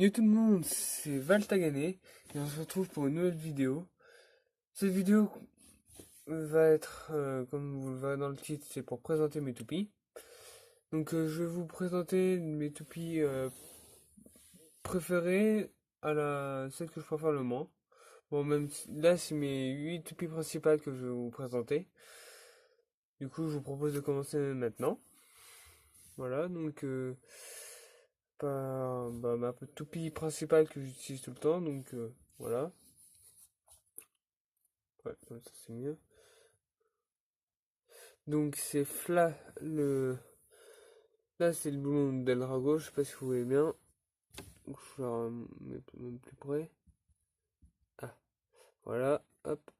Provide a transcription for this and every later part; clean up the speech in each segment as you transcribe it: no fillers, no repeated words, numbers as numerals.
Yo tout le monde, c'est Valtagané et on se retrouve pour une nouvelle vidéo. Cette vidéo va être, comme vous le verrez dans le titre, c'est pour présenter mes toupies. Donc je vais vous présenter mes toupies préférées à celle que je préfère le moins. Bon, même là, c'est mes 8 toupies principales que je vais vous présenter. Du coup, je vous propose de commencer maintenant. Voilà, donc ma toupie principale que j'utilise tout le temps, donc voilà. Ouais, comme ça c'est mieux. Donc c'est là c'est le boulon d'El Drago, je sais pas si vous voyez bien. Donc, je vais même plus près. Ah, voilà, hop.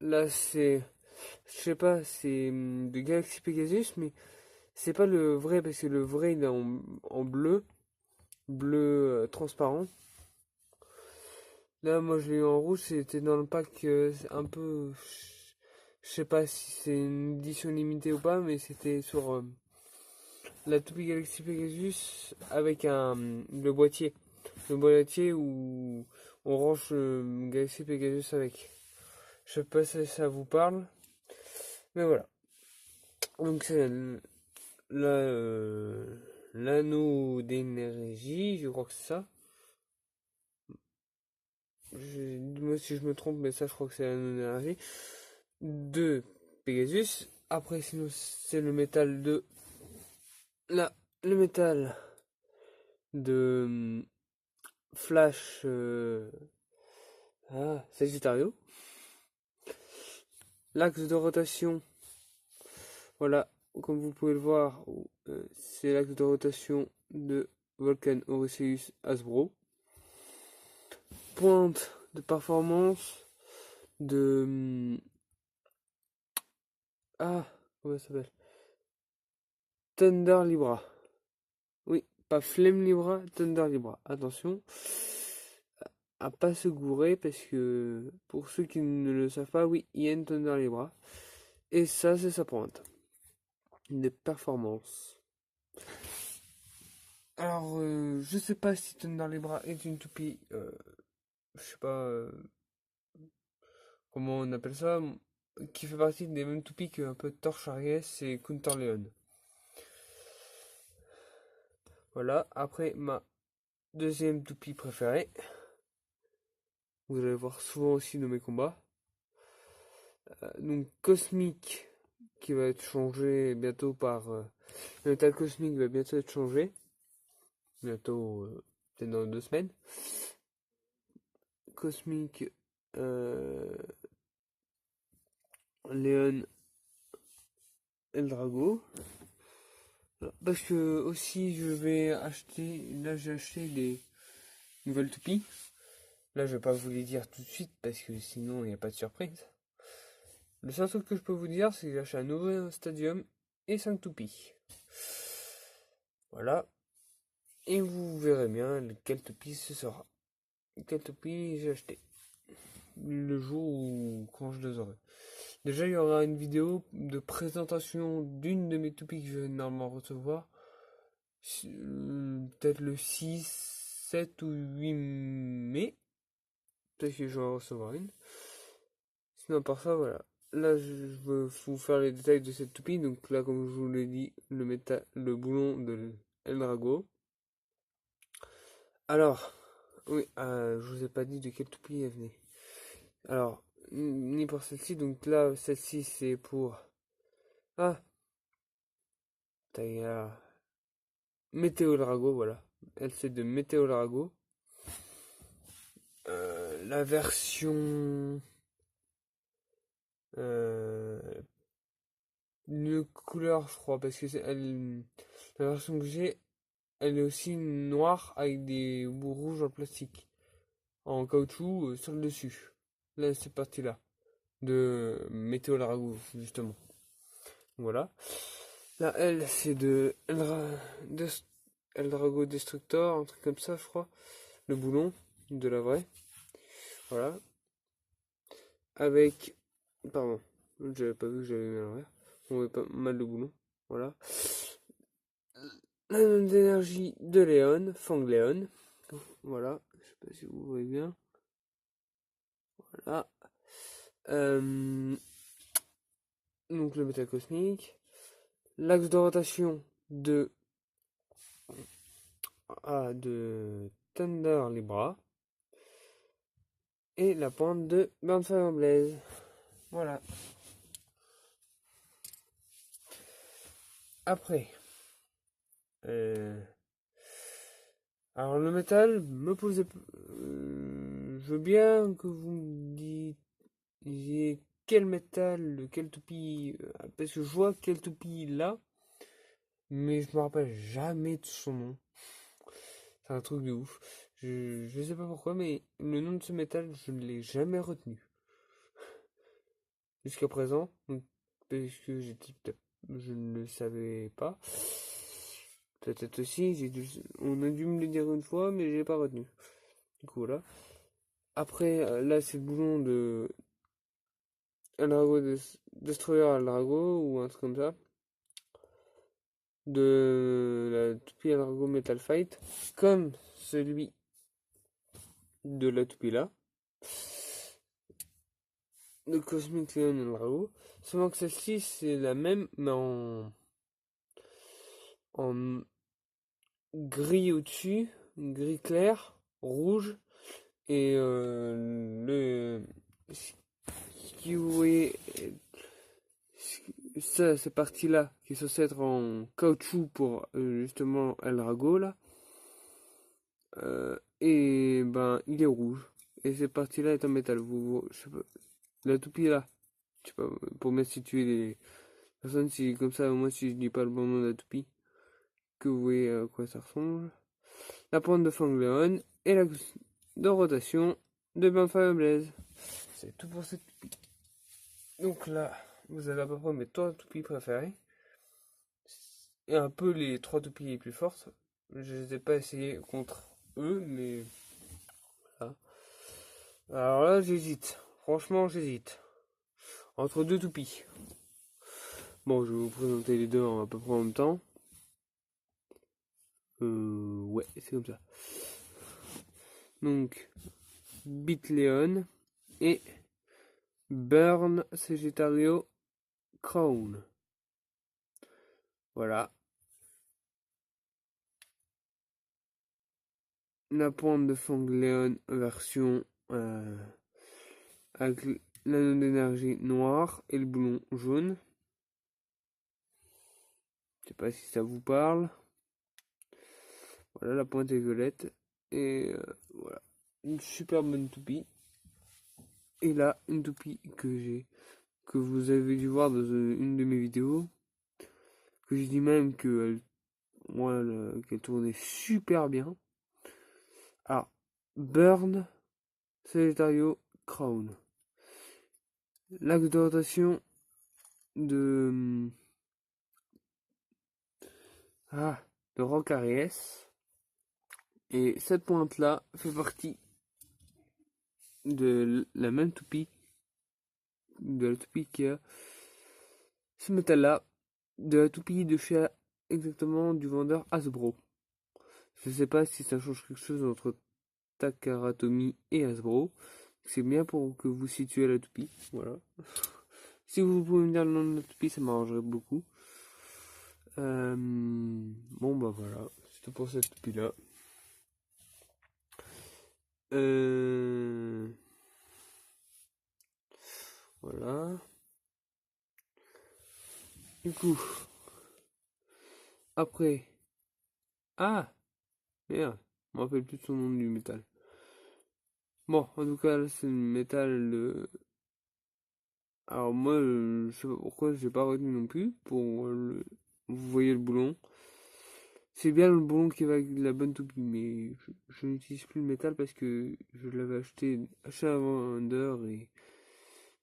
Là c'est, je sais pas, c'est de Galaxy Pegasus, mais c'est pas le vrai parce que le vrai il est en bleu transparent. Là moi je l'ai eu en rouge, c'était dans le pack c'est un peu, je sais pas si c'est une édition limitée ou pas, mais c'était sur la toupie Galaxy Pegasus avec le boîtier. Le boîtier où on range le Galaxy Pegasus avec. Je sais pas si ça vous parle, mais voilà. Donc c'est l'anneau d'énergie, je crois que c'est ça. Moi si je me trompe, mais ça je crois que c'est l'anneau d'énergie de Pegasus. Après sinon c'est le métal de là, le métal de Flash Sagittario. L'axe de rotation, voilà, comme vous pouvez le voir, c'est l'axe de rotation de Vulcan Orpheus Hasbro. Pointe de performance de comment ça s'appelle? Thunder Libra. Oui, pas Flame Libra, Thunder Libra. Attention à pas se gourer parce que pour ceux qui ne le savent pas, oui, il y a une Thunder Libra. Et ça, c'est sa pointe de performance. Alors, je sais pas si Thunder Libra est une toupie, je sais pas comment on appelle ça, qui fait partie des mêmes toupies qu'un peu Torche Ariès, c'est Counter Leon. Voilà, après ma deuxième toupie préférée, vous allez voir souvent aussi dans mes combats. Donc Cosmic, qui va être changé bientôt par... le métal Cosmic va bientôt être changé. Bientôt, peut-être dans 2 semaines. Cosmic, Leon Eldrago. Parce que aussi je vais acheter, là j'ai acheté des nouvelles toupies. Là je vais pas vous les dire tout de suite parce que sinon il n'y a pas de surprise. Le seul truc que je peux vous dire c'est que j'ai acheté un nouveau stadium et 5 toupies. Voilà. Et vous verrez bien quelle toupie ce sera. Quelle toupie j'ai acheté. Le jour où quand je les aurai. Déjà il y aura une vidéo de présentation d'une de mes toupies que je vais normalement recevoir. Peut-être le 6, 7 ou 8 mai. Peut-être que je vais en recevoir une. Sinon, par ça, voilà. Là, je veux vous faire les détails de cette toupie. Donc là, comme je vous l'ai dit, le boulon de Eldrago. Alors, oui, je vous ai pas dit de quelle toupie elle venait. Alors, ni pour celle-ci. Donc là, celle-ci, c'est pour... Ah, taille Météo Drago, voilà. Elle, c'est de Météo Drago. La version... Euh, une couleur, je crois, parce que la version que j'ai, elle est aussi noire avec des bouts rouges en plastique, en caoutchouc sur le dessus. Là, cette partie-là, de Météo Larago, justement. Voilà. Là, elle, c'est de Eldrago Destructor, un truc comme ça, je crois. Le boulon de la vraie. Voilà. Avec, pardon, j'avais pas vu que j'avais mis à l'envers. On voit pas mal le boulon. Voilà. L'anneau d'énergie de Léon, Fangléon. Voilà, je sais pas si vous voyez bien. Voilà. Donc le métal cosmique. L'axe de rotation de Thunder Libra. Et la pointe de Burnfire Blaze. Voilà. Après. Alors le métal me posait... je veux bien que vous me disiez quel métal, quelle toupie... parce que je vois quelle toupie il a. Mais je me rappelle jamais de son nom. C'est un truc de ouf. Je sais pas pourquoi, mais le nom de ce métal, je ne l'ai jamais retenu. Jusqu'à présent. Donc, parce que je ne le savais pas. Peut-être aussi, on a dû me le dire une fois, mais j'ai pas retenu. Du coup, là. Après, là, c'est le boulon de Eldrago Destroyer Eldrago, ou un truc comme ça. De la toupie Eldrago Metal Fight. Comme celui de la toupie là. De Cosmic Leon Eldrago. Seulement que celle-ci, c'est la même, mais en gris au-dessus, gris clair, rouge, et ce qui vous voyez, ça, cette partie-là, qui est censée être en caoutchouc pour justement Eldrago là, et ben il est rouge, et cette partie-là est en métal. Je sais pas, la toupie là, je sais pas, pour bien situer les personnes, si comme ça, moi si je dis pas le bon nom de la toupie, que vous voyez à quoi ça ressemble. La pointe de Fangléon et la de rotation de Burnfire Blaze. C'est tout pour cette toupie. Donc là, vous avez à peu près mes 3 toupies préférées. Et un peu les 3 toupies les plus fortes. Je les ai pas essayées contre eux, mais voilà. Alors là, j'hésite. Franchement, j'hésite. Entre 2 toupies. Bon, je vais vous présenter les deux à peu près en même temps. Ouais, c'est comme ça. Donc, Bitleon et Burn Sagittario Crown. Voilà. La pointe de Fangléon version avec l'anneau d'énergie noir et le boulon jaune. Je sais pas si ça vous parle. Voilà, la pointe est violette. Et voilà. Une super bonne toupie. Et là, une toupie que vous avez dû voir dans une de mes vidéos. Que je dis même qu'elle tournait super bien. Alors, Burn Sagittario Crown. L'axe de rotation de de Rocaries. Et cette pointe là fait partie de la même toupie, de la toupie qui a ce métal là, de la toupie de chez exactement du vendeur Hasbro. Je sais pas si ça change quelque chose entre Takaratomi et Hasbro. C'est bien pour que vous situez la toupie. Voilà. Si vous pouvez me dire le nom de la toupie, ça m'arrangerait beaucoup. Bon bah voilà, c'est tout pour cette toupie là. Voilà. Du coup, après. Ah, merde, je me rappelle plus de son nom du métal. Bon, en tout cas, là, c'est le métal. Alors moi, je sais pas pourquoi j'ai pas retenu non plus. Vous voyez le boulon. C'est bien le boulon qui va avec la bonne toupie, mais je n'utilise plus le métal parce que je l'avais acheté avant Under et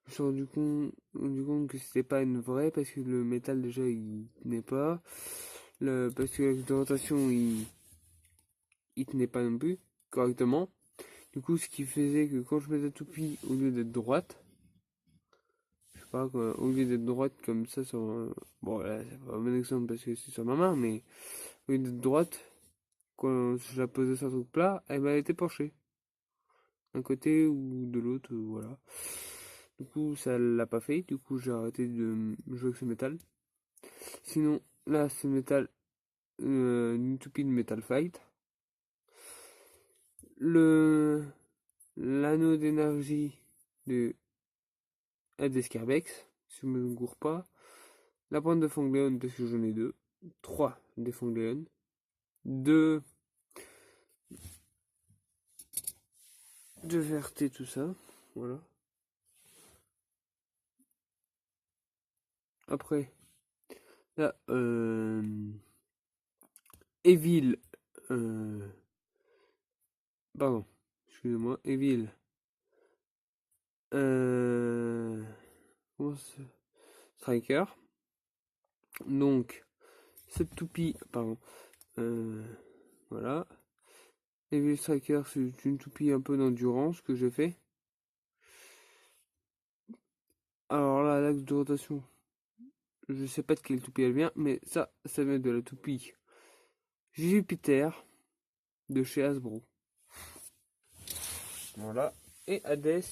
je me suis rendu compte que c'était pas une vraie parce que le métal déjà il tenait pas. Parce que la rotation il tenait pas non plus correctement. Du coup, ce qui faisait que quand je mettais la toupie, au lieu d'être droite, je sais pas quoi, au lieu d'être droite comme ça sur bon là c'est pas un bon exemple parce que c'est sur ma main, mais au lieu d'être droite, quand je la posais sur un truc plat, elle était penchée. D'un côté ou de l'autre, voilà. Du coup, ça l'a pas fait. Du coup, j'ai arrêté de jouer avec ce métal. Sinon, là, c'est métal, une toupie de Metal Fight. L'anneau d'énergie de Scarbex, si je me gourre pas. La pointe de Fangléon, parce que j'en ai deux. 3 des Fangléon. 2 de VRT, tout ça. Voilà. Après, là, Evil. Pardon, excusez-moi, Evil. Comment ça Striker. Donc, cette toupie, pardon. Voilà. Evil Striker, c'est une toupie un peu d'endurance que j'ai fait. Alors là, l'axe de rotation, je sais pas de quelle toupie elle vient, mais ça vient de la toupie Jupiter de chez Hasbro. Voilà. Et Hades.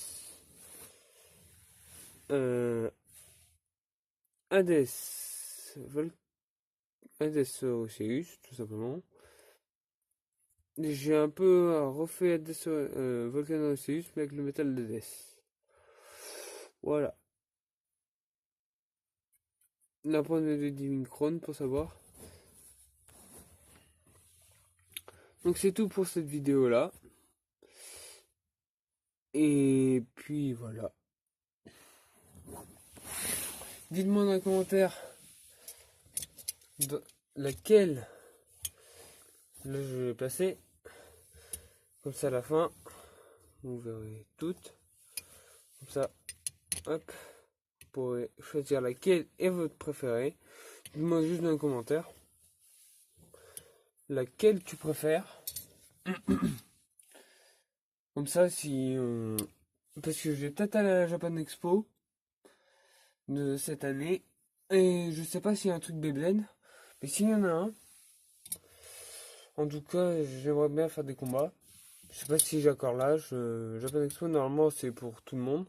Hades. Hades Orpheus, tout simplement. J'ai un peu refait Hades Volcano Orpheus, mais avec le métal d'Hades. Voilà. La pointe de Divine Crown pour savoir. Donc c'est tout pour cette vidéo là. Et puis voilà. Dites-moi dans les commentaires laquelle là je vais placer. Comme ça à la fin, vous verrez toutes. Comme ça, hop, vous pourrez choisir laquelle est votre préférée. Dites-moi juste dans les commentaires laquelle tu préfères. Comme ça, si parce que je vais peut-être aller à la Japan Expo de cette année. Et je sais pas s'il y a un truc Beyblade. Mais s'il y en a un, en tout cas, j'aimerais bien faire des combats. Je sais pas si j'ai encore l'âge. Japan Expo, normalement, c'est pour tout le monde.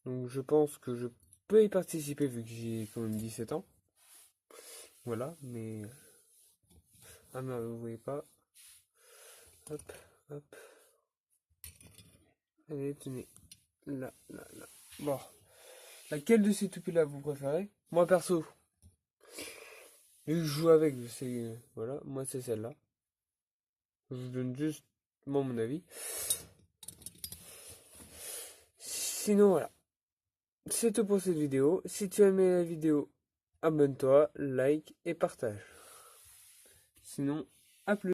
Donc je pense que je peux y participer vu que j'ai quand même 17 ans. Voilà, mais... Ah non, vous voyez pas. Hop, hop. Allez, tenez. Là, là, là. Bon. Laquelle de ces toupies-là vous préférez? Moi, perso. Vu que je joue avec, je sais... Voilà, moi c'est celle-là. Je vous donne juste mon avis. Sinon, voilà. C'est tout pour cette vidéo. Si tu as aimé la vidéo, abonne-toi, like et partage. Sinon, à plus.